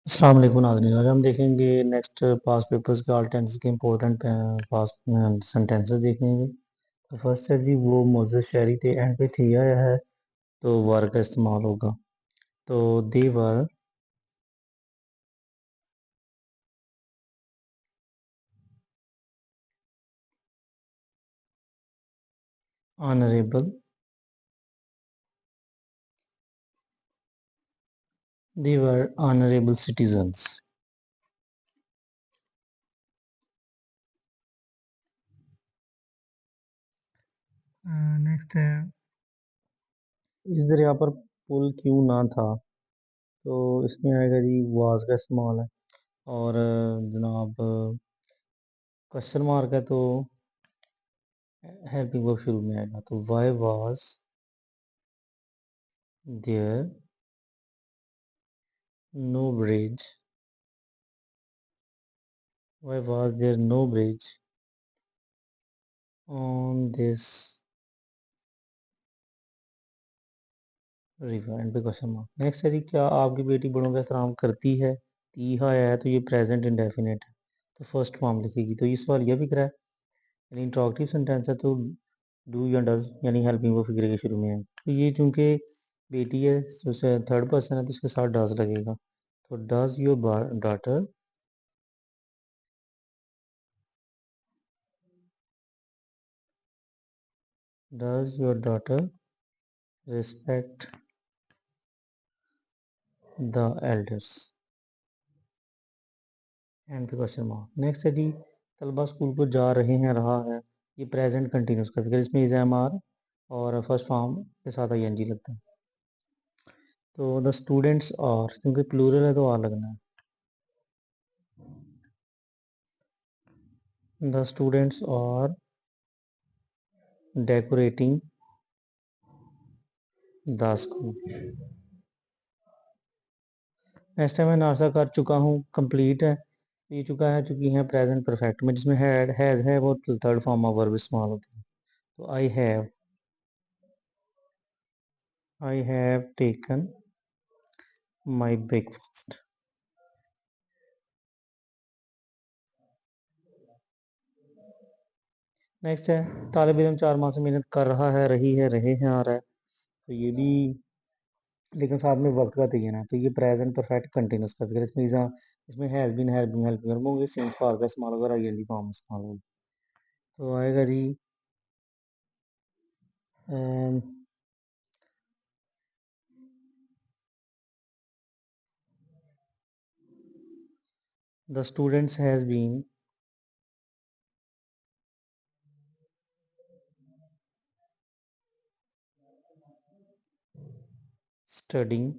अस्सलाम वालेकुम नाज़रीन। आज हम देखेंगे नेक्स्ट पास्ट पेपर्स के ऑल टेंसेस के इम्पोर्टेंट पास्ट सेंटेंसेस देखेंगे। तो फर्स्ट है जी, वो मोज़ेस शहरी थे, एंड पे थी आया है तो वर का इस्तेमाल होगा। तो दे वर ऑनरेबल, दे वर ऑनरेबल सिटीजन्स। नेक्स्ट है, इस दरिया पर पुल क्यों ना था। तो इसमें आएगा जी वाज का इस्तेमाल है। और जनाब क्वेश्चन मार्क है तो हेल्पिंग वर्ब शुरू में आएगा। तो why was there no bridge, why was there no bridge on this river end पे क्वेश्चन मार्क। नेक्स्ट है जी, क्या आपकी बेटी बड़ों का एहतराम करती है। ती आया है तो ये प्रेजेंट इंडेफिनिट है, तो फर्स्ट फॉर्म लिखेगी। तो ये सवाल यह भी करा है, यानी इंट्रोगेटिव सेंटेंस है तो डू या डज यानी हेल्पिंग वो फिगर के शुरू में है। तो ये चूंकि बेटी है तो थर्ड पर्सन है तो इसके साथ डज लगेगा। तो does your daughter respect the elders and पे क्वेश्चन मार्क। नेक्स्ट है जी, तलबा स्कूल को जा रहे हैं रहा है, ये प्रेजेंट कंटिन्यूस का फिगर, इसमें इज एम आर और फर्स्ट फॉर्म के साथ आई एन जी लगता है। तो द स्टूडेंट्स आर, क्योंकि प्लूरल है तो आर लगना है। The students are decorating the school. Next time मैं नाश्ता कर चुका हूँ, कंप्लीट है तो ये चुका है चुकी है प्रेजेंट परफेक्ट में, जिसमें हैज है वो थर्ड फॉर्म ऑफ वर्ब इस्तेमाल होती है। तो I have taken my breakfast. Next है, तालिब इल्म 4 माह से मेहनत कर रहा है, रही है, रहे हैं आ रहा है। तो ये भी, लेकिन साथ में वक्त का तयन है तो ये प्रेजेंट परफेक्ट कंटिन्यूस का फिगर, इसमें has been has been helping verb होंगे, सिंस फॉर का इस्तेमाल होगा, आईएनजी फॉर्म इस्तेमाल होगा। तो आएगा जी the students has been studying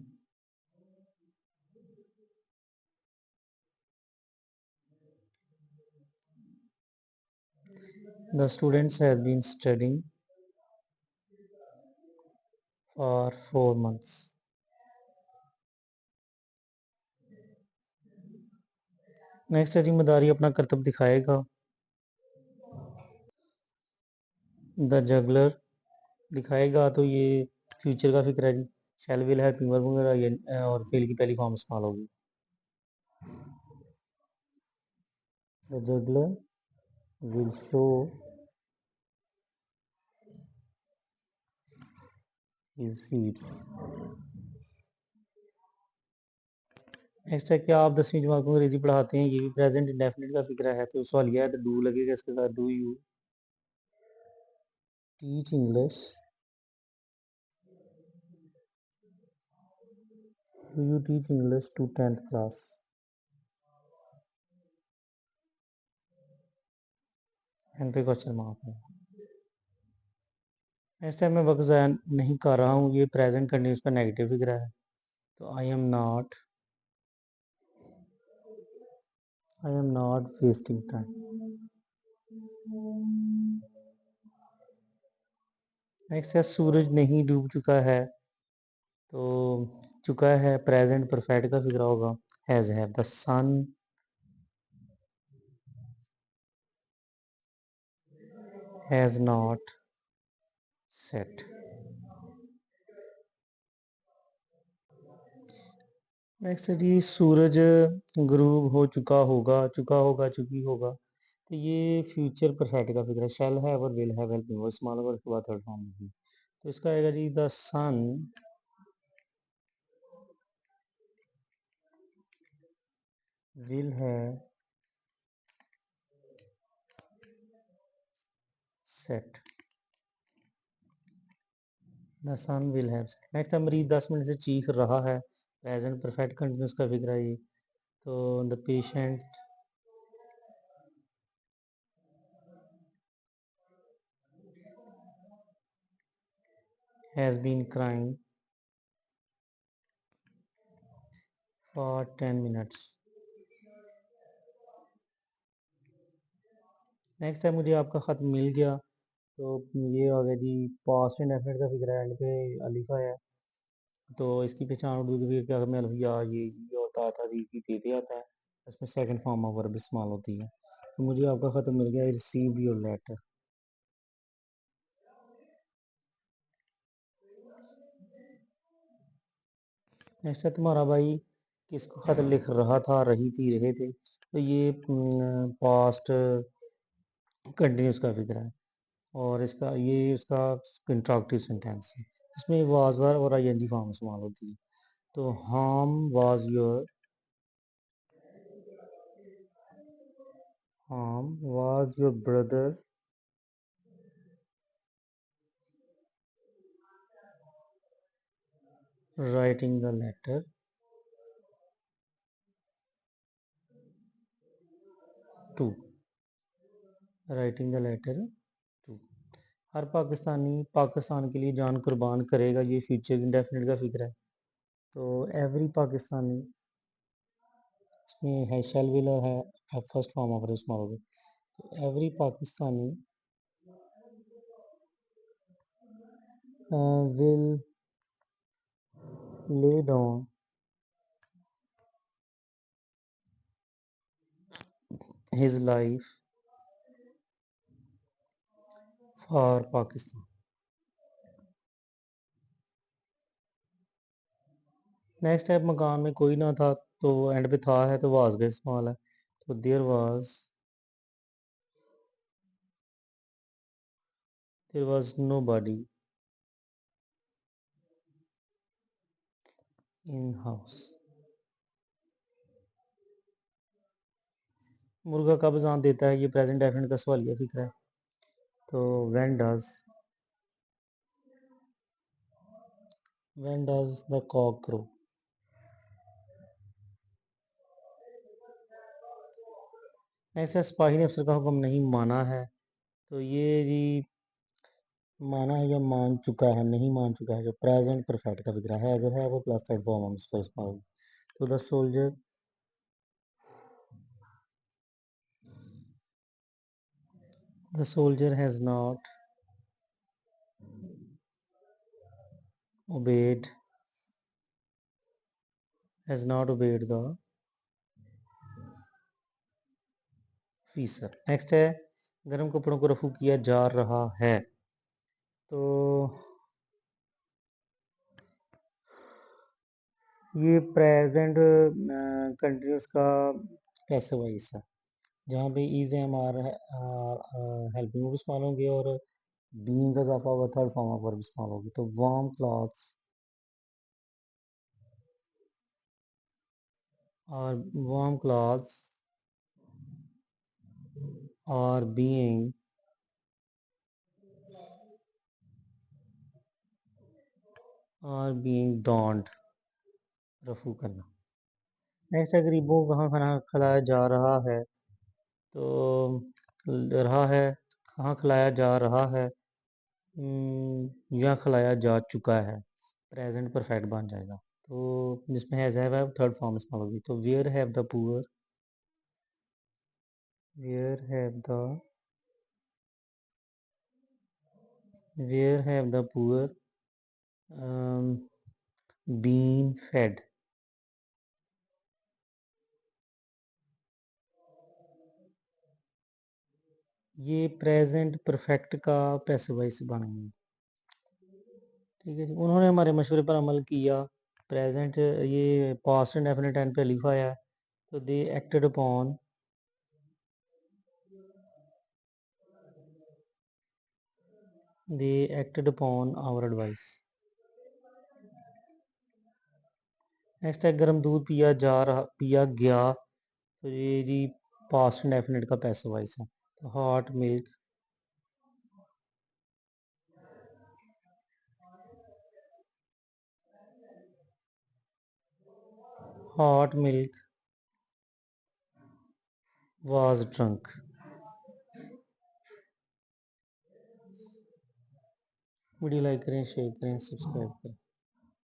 the students have been studying for 4 months. Next है जी, मदारी अपना करतब दिखाएगा। द जगलर दिखाएगा तो ये फ्यूचर का फिक्र है जी, शैल विल हेल्पिंग वर्ब वगैरह और फेल की पहली फॉर्म इस्तेमाल होगी। The juggler will show his feats. Next है, क्या आप 10वीं जमात को अंग्रेजी पढ़ाते हैं, ये भी प्रेजेंट इंडेफिनिट का फिक्र है तो सवाल यह है तो डू लगेगा इसके साथ। Do you teach English, do you teach English to 10th class end पे क्वेश्चन मार्क है। नेक्स्ट है, मैं वक्त ज़ाया नहीं कर रहा हूँ, ये प्रेजेंट कंटिन्यूस का नेगेटिव फिक्र है। तो I am not wasting time. Next है, सूरज नहीं डूब चुका है, तो चुका है प्रेजेंट परफेक्ट का फिक्र होगा, have. The sun has not set. Next है जी, सूरज गुरूब हो चुका होगा, चुकी होगा। तो ये फ्यूचर परफेक्ट का फिक्र है। शैल हैव और will have helping verb small और उसके बाद थर्ड फॉर्म होगी। तो इसका आएगा जी, the sun will have set. The sun will have set. Next है, मरीज 10 मिनट से चीख रहा है। प्रेजेंट परफेक्ट कंटिन्यूस का फिक्र है ये। तो the patient has been crying for 10 minutes. Next है, मुझे आपका ख़त मिल गया। तो ये आ गया जी, पास्ट इंडेफिनिट का फिक्र है, एंड पे अलिफ आया है। तो इसकी पहचान उर्दू के क्या में अलिफ या ये और ता था दी की ते आता है। इसमें सेकंड फॉर्म ऑफ वर्ब इस्तेमाल होती है। तो मुझे आपका ख़त मिल गया, रिसीव योर लेटर। नेक्स्ट है, तुम्हारा भाई किसको ख़त लिख रहा था, रही थी, रहे थे। तो ये पास्ट कंटिन्यूस का फिक्र है। और इसका ये उसका इंट्रोगेटिव सेंटेंस है। इसमें वाज वर और आईएनजी फॉर्म इस्तेमाल होती है। तो harm was your brother writing the letter to to हर पाकिस्तानी पाकिस्तान के लिए जान कुर्बान करेगा, ये फ्यूचर इंडेफिनिट का फिक्र है। तो एवरी पाकिस्तानी, इसमें है शैल विल और है फर्स्ट फॉर्म ऑफ इस्तेमाल होगा। तो every Pakistani will lay down his life for Pakistan। Next है, मकान में कोई ना था। तो एंड पे था है तो वाज का इस्तेमाल है। तो there was nobody in house. मुर्गा कब अज़ान देता है, ये प्रेजेंट डेफिनेट का सवालिया फिक्र है। तो when does the cock crow. ऐसा सिपाही ने अफसर का हुक्म नहीं माना है। तो ये जी, माना है या मान चुका है, नहीं मान चुका है, जो प्रेजेंट परफेक्ट का फिक्र है जो है वो प्लस थर्ड फॉर्म हम इसका इस्तेमाल। तो the soldier obeyed has not obeyed the officer. Next है, गर्म कपड़ों को रफू किया जा रहा है। तो ये प्रेजेंट कंटिन्यूस का कैसे हुआ हिस्सा, जहाँ पे is am are helping verb इस्तेमाल होंगे और बीइंग का इजाफा हुआ थर्ड फॉर्म ऑफ वर्ब इस्तेमाल होगी। तो वार्म क्लॉथ्स और वार्म क्लॉथ्स और बीइंग डॉन्ड, रफू करना। नेक्स्ट है, गरीबों को कहाँ खाना खिलाया जा रहा है। तो रहा है, कहाँ खिलाया जा रहा है, या खिलाया जा चुका है, प्रेजेंट परफेक्ट बन जाएगा। तो जिसमें हैज़ हैव है थर्ड फॉर्म इस्तेमाल होगी। तो where have the poor been fed. ये प्रेजेंट परफेक्ट का पैसिव वॉइस बनेंगे। ठीक है जी, उन्होंने हमारे मशवरे पर अमल किया। प्रेजेंट ये पास्ट इंडेफिनिट टेंस पे लिखा है, तो they acted upon our advice. Next है गर्म दूध पिया गया, तो ये जी पास्ट इंडेफिनिट का पैसिव वॉइस है, तो hot milk was drunk. Video like करें, शेयर करें, सब्सक्राइब करें।